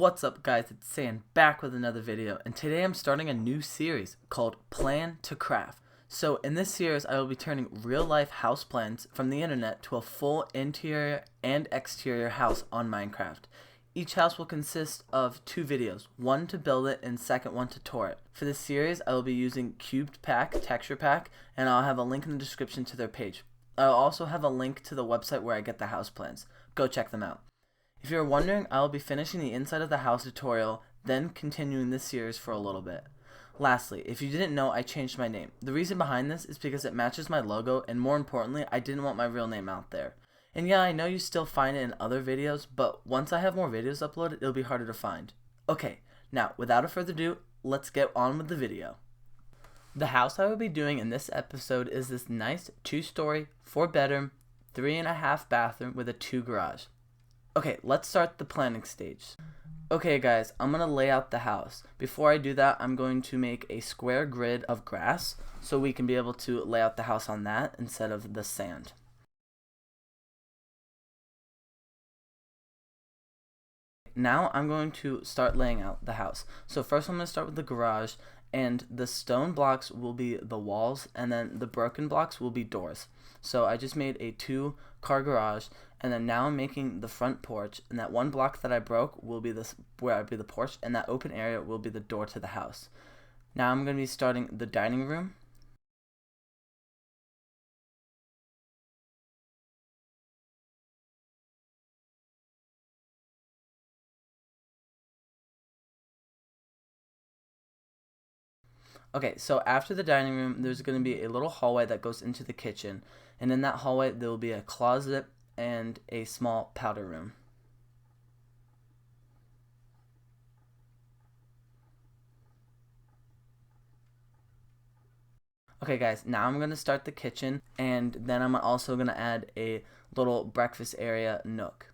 What's up guys, it's Sam back with another video, and today I'm starting a new series called Plan to Craft. So in this series I will be turning real life house plans from the internet to a full interior and exterior house on Minecraft. Each house will consist of 2 videos, one to build it and second one to tour it. For this series I will be using Cubed Pack Texture Pack, and I'll have a link in the description to their page. I'll also have a link to the website where I get the house plans. Go check them out. If you're wondering, I will be finishing the inside of the house tutorial, then continuing this series for a little bit. Lastly, if you didn't know, I changed my name. The reason behind this is because it matches my logo, and more importantly, I didn't want my real name out there. And yeah, I know you still find it in other videos, but once I have more videos uploaded, it'll be harder to find. Okay, now without further ado, let's get on with the video. The house I will be doing in this episode is this nice 2-story, 4-bedroom, 3.5 bathroom with a 2 garage. Okay, let's start the planning stage. Okay guys, I'm going to lay out the house. Before I do that, I'm going to make a square grid of grass so we can be able to lay out the house on that instead of the sand. Now I'm going to start laying out the house. So first I'm going to start with the garage, and the stone blocks will be the walls, and then the broken blocks will be doors. So I just made a 2-car garage, and then now I'm making the front porch, and that one block that I broke will be where I'd be the porch, and that open area will be the door to the house. Now I'm going to be starting the dining room. Okay, so after the dining room, there's going to be a little hallway that goes into the kitchen, and in that hallway there will be a closet and a small powder room. Okay guys, now I'm going to start the kitchen, and then I'm also going to add a little breakfast area nook.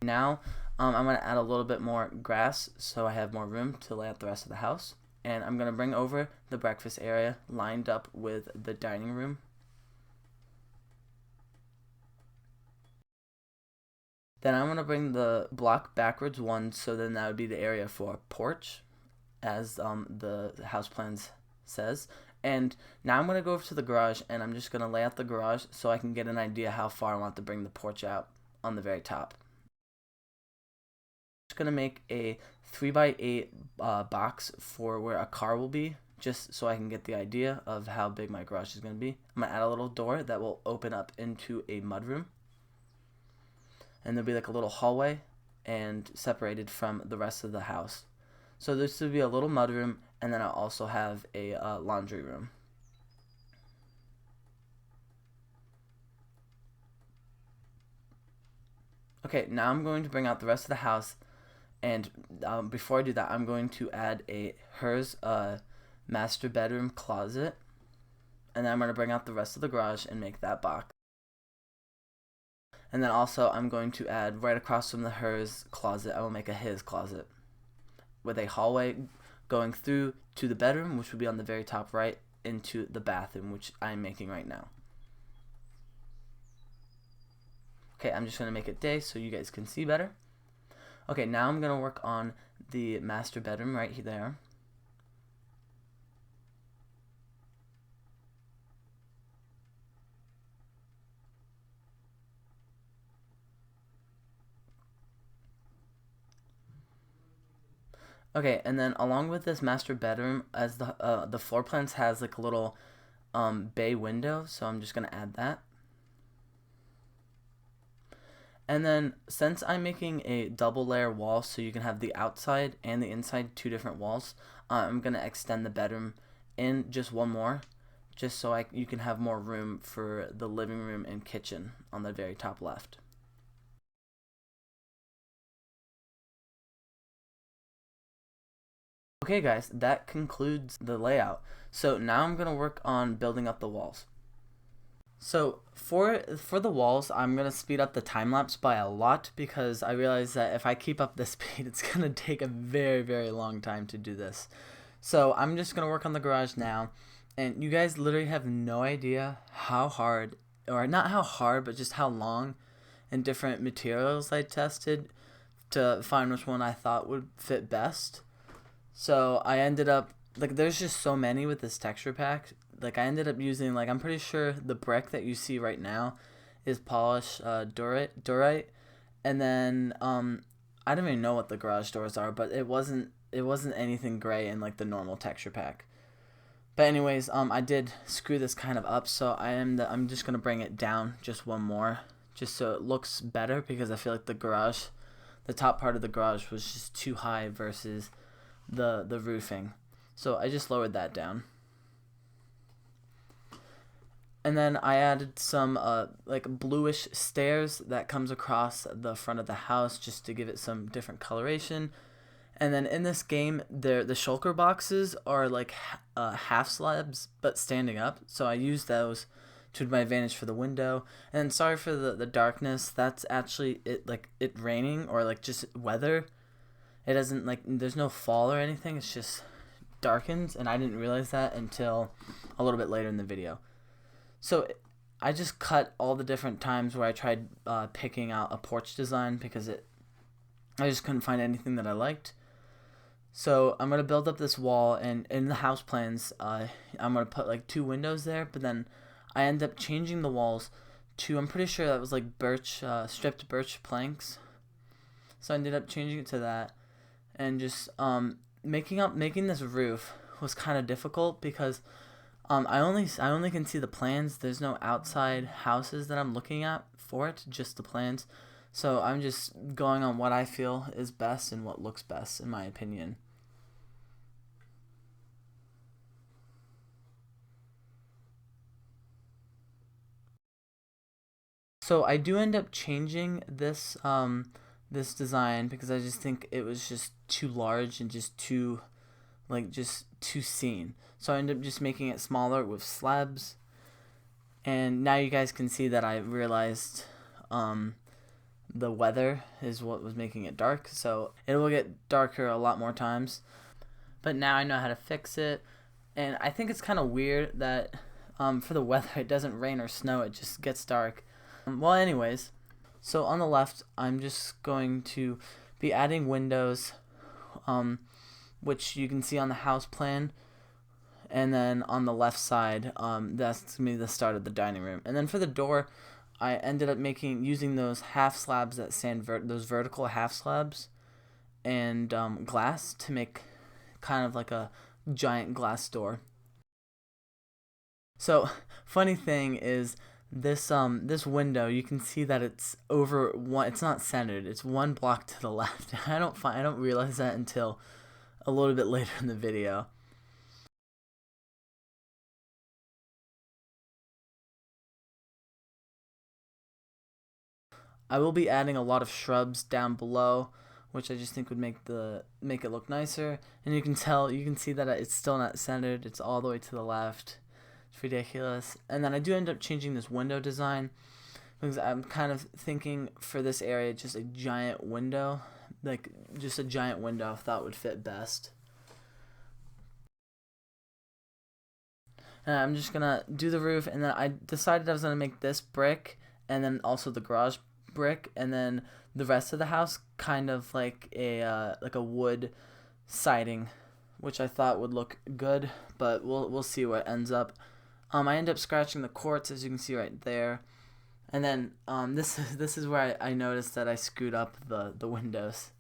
Now I'm going to add a little bit more grass so I have more room to lay out the rest of the house. And I'm going to bring over the breakfast area lined up with the dining room. Then I'm going to bring the block backwards one, so then that would be the area for porch, as the house plans says. And now I'm going to go over to the garage, and I'm just going to lay out the garage so I can get an idea how far I want to bring the porch out on the very top. Going to make a 3x8 box for where a car will be, just so I can get the idea of how big my garage is going to be. I'm going to add a little door that will open up into a mudroom, and there'll be like a little hallway and separated from the rest of the house. So this will be a little mudroom, and then I'll also have a laundry room. Okay, now I'm going to bring out the rest of the house. And before I do that, I'm going to add hers master bedroom closet, and then I'm going to bring out the rest of the garage and make that box. And then also I'm going to add right across from the hers closet, I will make a his closet with a hallway going through to the bedroom, which will be on the very top right, into the bathroom, which I'm making right now. Okay, I'm just going to make it day so you guys can see better. Okay, now I'm going to work on the master bedroom right there. Okay, and then along with this master bedroom, as the floor plans has like a little bay window, so I'm just going to add that. And then since I'm making a double layer wall so you can have the outside and the inside 2 different walls, I'm going to extend the bedroom in just one more, just so you can have more room for the living room and kitchen on the very top left. Okay guys, that concludes the layout. So now I'm going to work on building up the walls. So for the walls, I'm going to speed up the time lapse by a lot, because I realize that if I keep up this speed, it's going to take a very long time to do this. So I'm just going to work on the garage now, and you guys literally have no idea how hard or not how hard, but just how long, and different materials I tested to find which one I thought would fit best. So I ended up, like, there's just so many with this texture pack. Like, I ended up using, like, I'm pretty sure the brick that you see right now is polished durite. And then I don't even know what the garage doors are, but it wasn't anything gray in like the normal texture pack. But anyways, I did screw this kind of up, so I'm just gonna bring it down just one more, just so it looks better, because I feel like the top part of the garage was just too high versus the roofing. So I just lowered that down. And then I added some like bluish stairs that comes across the front of the house just to give it some different coloration. And then in this game, the shulker boxes are like half slabs but standing up, so I used those to my advantage for the window. And sorry for the darkness. That's actually it raining or like just weather. It doesn't like there's no fall or anything. It's just darkens, and I didn't realize that until a little bit later in the video. So I just cut all the different times where I tried picking out a porch design because I just couldn't find anything that I liked. So I'm gonna build up this wall, and in the house plans, I'm gonna put like 2 windows there. But then I end up changing the walls to, I'm pretty sure that was like stripped birch planks. So I ended up changing it to that, and just making this roof was kind of difficult because I only can see the plans. There's no outside houses that I'm looking at for it, just the plans. So I'm just going on what I feel is best and what looks best in my opinion. So I do end up changing this design because I just think it was just too large and just too seen. So I ended up just making it smaller with slabs. And now you guys can see that I realized the weather is what was making it dark. So it will get darker a lot more times. But now I know how to fix it. And I think it's kind of weird that for the weather it doesn't rain or snow, it just gets dark. Well, anyways, so on the left, I'm just going to be adding windows, which you can see on the house plan. And then on the left side, that's going to be the start of the dining room. And then for the door, I ended up using those half slabs that stand those vertical half slabs and glass to make kind of like a giant glass door. So funny thing is, this window, you can see that it's over one. It's not centered. It's one block to the left. I don't realize that until a little bit later in the video. I will be adding a lot of shrubs down below, which I just think would make it look nicer. And you can see that it's still not centered. It's all the way to the left. It's ridiculous. And then I do end up changing this window design because I'm kind of thinking for this area just a giant window, like just a giant window I thought would fit best. And I'm just gonna do the roof, and then I decided I was gonna make this brick and then also the garage brick, and then the rest of the house kind of like a wood siding, which I thought would look good, but we'll see what ends up. I end up scratching the quartz, as you can see right there, and then this is where I noticed that I screwed up the windows.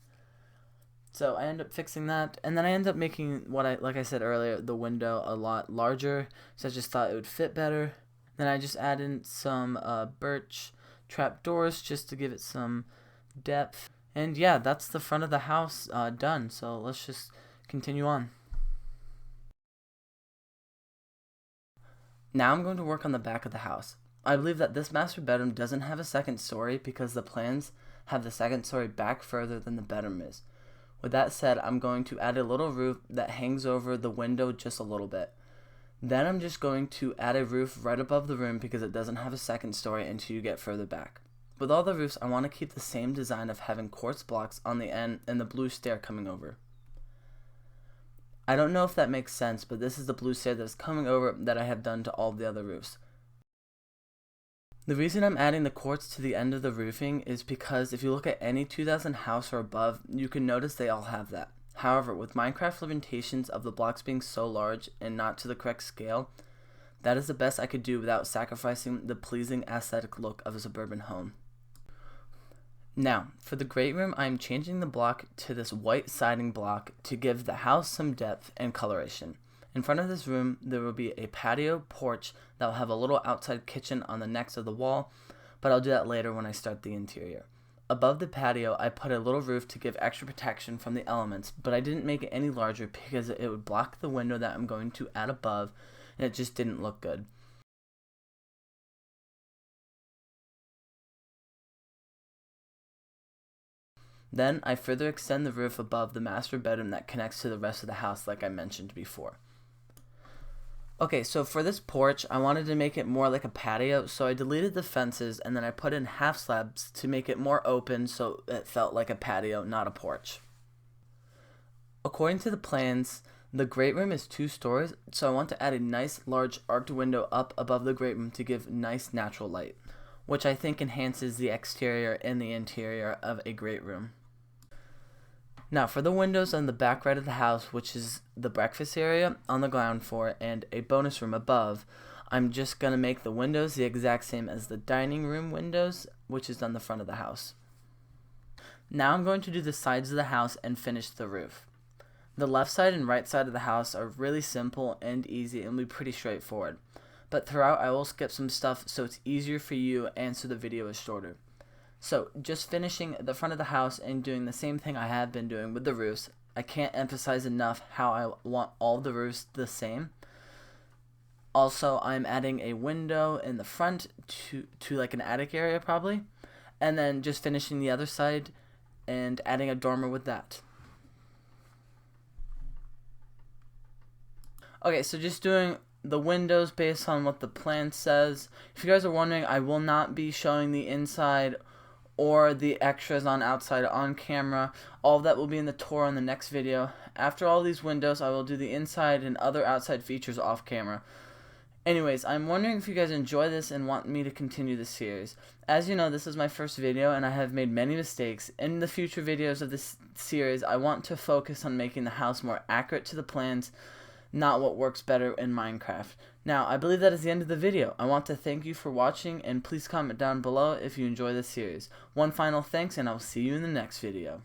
So I end up fixing that, and then I end up making like I said earlier, the window a lot larger, so I just thought it would fit better. Then I just added some birch trap doors just to give it some depth. And yeah, that's the front of the house done. So let's just continue on. Now I'm going to work on the back of the house. I believe that this master bedroom doesn't have a second story because the plans have the second story back further than the bedroom is. With that said, I'm going to add a little roof that hangs over the window just a little bit. Then I'm just going to add a roof right above the room because it doesn't have a second story until you get further back. With all the roofs, I want to keep the same design of having quartz blocks on the end and the blue stair coming over. I don't know if that makes sense, but this is the blue stair that is coming over that I have done to all the other roofs. The reason I'm adding the quartz to the end of the roofing is because if you look at any 2000 house or above, you can notice they all have that. However, with Minecraft limitations of the blocks being so large and not to the correct scale, that is the best I could do without sacrificing the pleasing aesthetic look of a suburban home. Now, for the great room, I am changing the block to this white siding block to give the house some depth and coloration. In front of this room, there will be a patio porch that will have a little outside kitchen on the next of the wall, but I'll do that later when I start the interior. Above the patio, I put a little roof to give extra protection from the elements, but I didn't make it any larger because it would block the window that I'm going to add above, and it just didn't look good. Then I further extend the roof above the master bedroom that connects to the rest of the house like I mentioned before. Okay, so for this porch, I wanted to make it more like a patio, so I deleted the fences and then I put in half slabs to make it more open so it felt like a patio, not a porch. According to the plans, the great room is 2 stories, so I want to add a nice large arched window up above the great room to give nice natural light, which I think enhances the exterior and the interior of a great room. Now for the windows on the back right of the house, which is the breakfast area on the ground floor and a bonus room above, I'm just going to make the windows the exact same as the dining room windows, which is on the front of the house. Now I'm going to do the sides of the house and finish the roof. The left side and right side of the house are really simple and easy and will be pretty straightforward, but throughout I will skip some stuff so it's easier for you and so the video is shorter. So just finishing the front of the house and doing the same thing I have been doing with the roofs. I can't emphasize enough how I want all the roofs the same. Also, I'm adding a window in the front to like an attic area probably, and then just finishing the other side and adding a dormer with that. Okay, so just doing the windows based on what the plan says. If you guys are wondering, I will not be showing the inside or the extras on outside on camera. All of that will be in the tour on the next video. After all these windows, I will do the inside and other outside features off camera. Anyways, I'm wondering if you guys enjoy this and want me to continue this series. As you know, this is my first video and I have made many mistakes. In the future videos of this series, I want to focus on making the house more accurate to the plans, not what works better in Minecraft. Now, I believe that is the end of the video. I want to thank you for watching, and please comment down below if you enjoy this series. One final thanks, and I will see you in the next video.